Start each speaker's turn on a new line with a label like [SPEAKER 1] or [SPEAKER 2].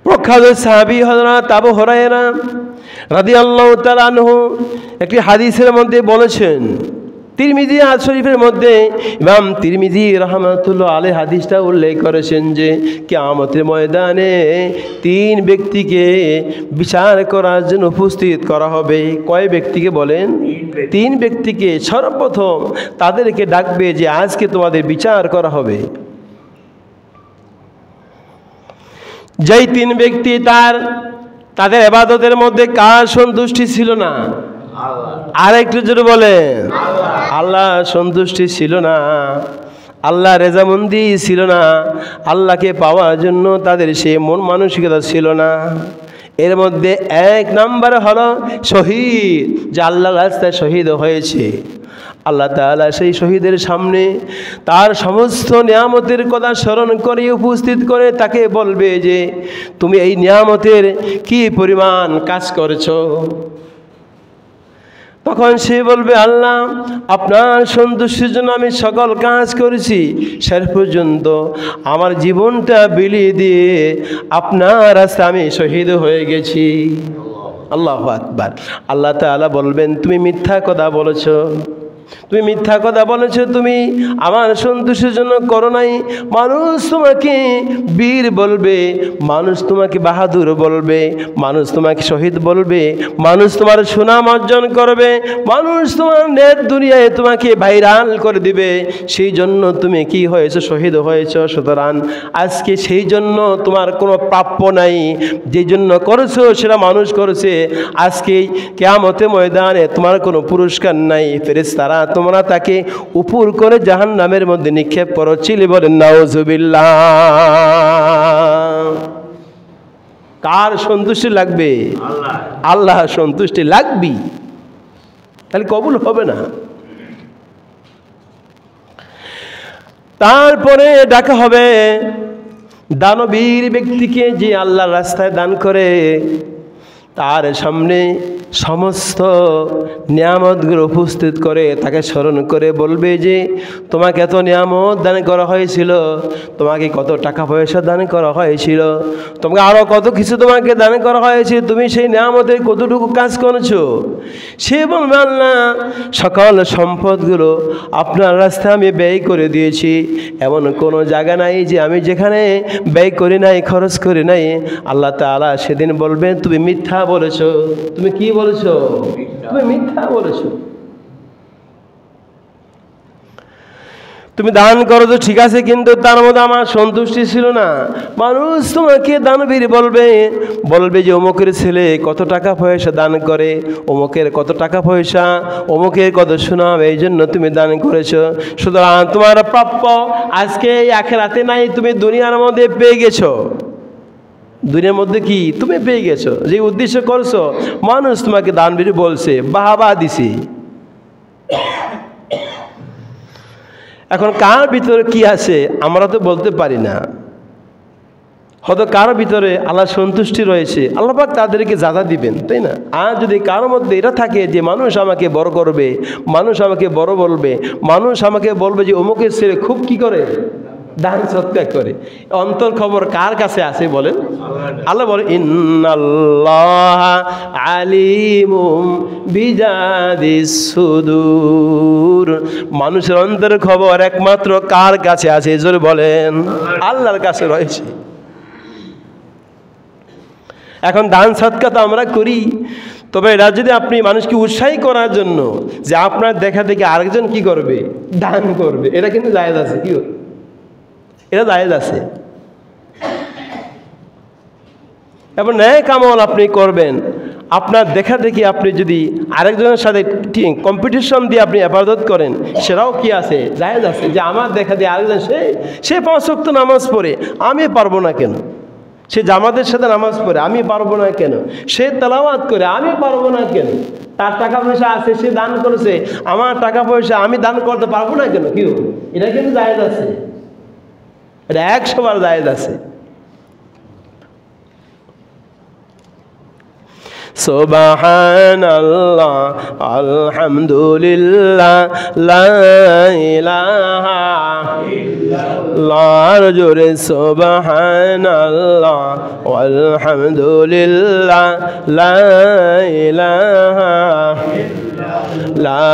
[SPEAKER 1] প্রখ্যাত সাহাবী হযরত আবু হুরায়রা রাদিয়াল্লাহু তাআলা আনহু একটি হাদিসের মধ্যে বলেছেন, তিরমিজি শরীফের মধ্যে ইমাম তিরমিজি রাহমাতুল্লাহ আলাইহি হাদিসটা উল্লেখ করেছেন যে কিয়ামতের ময়দানে 3 ব্যক্তিকে বিচার করার জন্য উপস্থিত করা হবে। কয় ব্যক্তিকে বলেন? 3 ব্যক্তিকে। সর্বপ্রথম তাদেরকে ডাকবে যে আজকে তোমাদের বিচার করা হবে। যেই 3 ব্যক্তি তাদের ইবাদতের মধ্যে কার সন্তুষ্টি ছিল না? আরেকটু জোরে বলেন, আল্লাহ সন্তুষ্টি ছিল না, আল্লাহ রেজামন্দি ছিল না, আল্লাহকে পাওয়ার জন্য তাদের সে মন মানসিকতা ছিল না। এর মধ্যে 1 নম্বর হলো শহীদ, যে আল্লাহর রাস্তায় শহীদ হয়েছে। আল্লাহ তাআলা সেই শহীদের সামনে তার সমস্ত নিয়ামতের কথা স্মরণ করে উপস্থিত করে তাকে বলবে যে তুমি এই নিয়ামতের কি পরিমাণ কাজ করেছো। তখন সে বলবে, আল্লাহ আপনার সন্তুষ্টির জন্য আমি সকল কাজ করেছি, শেষ পর্যন্ত আমার জীবনটা বিলিয়ে দিয়ে আপনার রাস্তায় আমি শহীদ হয়ে গেছি। আল্লাহু আকবার। আল্লাহ তাআলা বলবেন তুমি মিথ্যা কথা বলেছো, তুমি মিথ্যা কথা বলেছো, তুমি আমার সন্তুষ্টির জন্য করো নাই। মানুষ তোমাকে বীর বলবে, মানুষ তোমাকে বাহাদুর বলবে, মানুষ তোমাকে শহীদ বলবে, মানুষ তোমার সুনাম অর্জন করবে, মানুষ তোমার নেট দুনিয়ায় তোমাকে ভাইরাল করে দিবে। সেই জন্য তুমি কি হয়েছো? শহীদ হয়েছো। সুতরাং আজকে সেই জন্য তোমার কোনো প্রাপ্য নাই, যেই জন্য করেছো সেটা মানুষ করেছে। আজকে কিয়ামতের ময়দানে তোমার কোনো পুরস্কার নাই। ফেরেশতারা তোমরা তাকে উপর করে জাহান্নামের মধ্যে নিক্ষেপ করো। চিল্লে বলেন নাউজুবিল্লাহ। কার সন্তুষ্টি লাগবে? আল্লাহ সন্তুষ্টি লাগবে, তাহলে কবুল হবে না। তারপরে ডাকা হবে দানবীর ব্যক্তিকে, যে আল্লাহর রাস্তায় দান করে। তার সামনে সমস্ত নিয়ামতগুলো উপস্থিত করে তাকে স্মরণ করে বলবে যে তোমাকে এত নিয়ামত দান করা হয়েছিল, তোমাকে কত টাকা পয়সা দান করা হয়েছিল, তোমাকে আরও কত কিছু তোমাকে দান করা হয়েছে, তুমি সেই নিয়ামতের কতটুকু কাজ করেছো। সে বলবে, আল্লাহ সকল সম্পদগুলো আপনার রাস্তায় আমি ব্যয় করে দিয়েছি, এমন কোনো জায়গা নাই যে আমি যেখানে ব্যয় করি নাই, খরচ করি নাই। আল্লাহ তাআলা সেদিন বলবেন তুমি মিথ্যা বলেছো। তুমি কি বলেছো? তুমি মিথ্যা বলেছো। তুমি দান করো তো ঠিক আছে, কিন্তু তার মধ্যে আমার সন্তুষ্টি ছিল না। মানুষ তোমাকে দানবীর বলবে যে অমুকের ছেলে কত টাকা পয়সা দান করে, অমুকের কত টাকা পয়সা, অমুকের কত সুনাম, এই জন্য তুমি দান করেছো। সুতরাং তোমার প্রাপ্য আজকে আখিরাতে নাই, তুমি দুনিয়ার মধ্যে পেয়ে গেছো। দুনিয়ার মধ্যে কি তুমি পেয়ে গেছো, যে উদ্দেশ্য করছো। মানুষ তোমাকে দানবীর বলছে, বাহবা দিছে। এখন কার ভিতরে কি আছে আমরা তো বলতে পারি না। হয়তো কারো ভিতরে আল্লাহ সন্তুষ্টি রয়েছে, আল্লাহ পাক তাদেরকে যাজা দিবেন, তাই না? আর যদি কারো মধ্যে এটা থাকে যে মানুষ আমাকে বড় করবে, মানুষ আমাকে বড় বলবে, মানুষ আমাকে বলবে যে অমুকের ছেলে খুব কি করে, দান সৎকার করে, অন্তর খবর কার কাছে আছে বলেন? আল্লাহ বলেন ইন্নাল্লাহ আলিমুম বিজাদিস সুদূর। মানুষের অন্তর খবর একমাত্র কার কাছে আছে? জোরে বলেন, আল্লাহর কাছে রয়েছে। এখন দান সৎকার তো আমরা করি, তবে এটা যদি আপনি মানুষকে উৎসাহী করার জন্য যে আপনার দেখা দেখে আরেকজন কি করবে, দান করবে, এটা কিন্তু জায়েজ আছে। কি এটা জায়েজ আছে। এবং ন্যায় কামল আপনি করবেন, আপনার দেখা দেখি আপনি যদি আরেকজনের সাথে কম্পিটিশন দিয়ে আপনি ইবাদত করেন, সেটাও কি আছে, জায়েজ আছে। যে আমার দেখা দিয়ে আরেকজন সে 5 ওয়াক্ত নামাজ পড়ে, আমি পারবো না কেন? সে জামাতের সাথে নামাজ পড়ে, আমি পারবো না কেন? সে তেলাওয়াত করে, আমি পারবো না কেন? তার টাকা পয়সা আছে, সে দান করেছে, আমার টাকা পয়সা আমি দান করতে পারবো না কেন? কি এটা কিন্তু জায়েজ আছে, এটা 100 বার জায়েজ আছে। সুবহানাল্লাহ আলহামদুলিল্লাহ লা ইলাহা আল্লাহর জোরে সুবহানাল্লাহ আলহামদুলিল্লাহ লা ইলাহা লা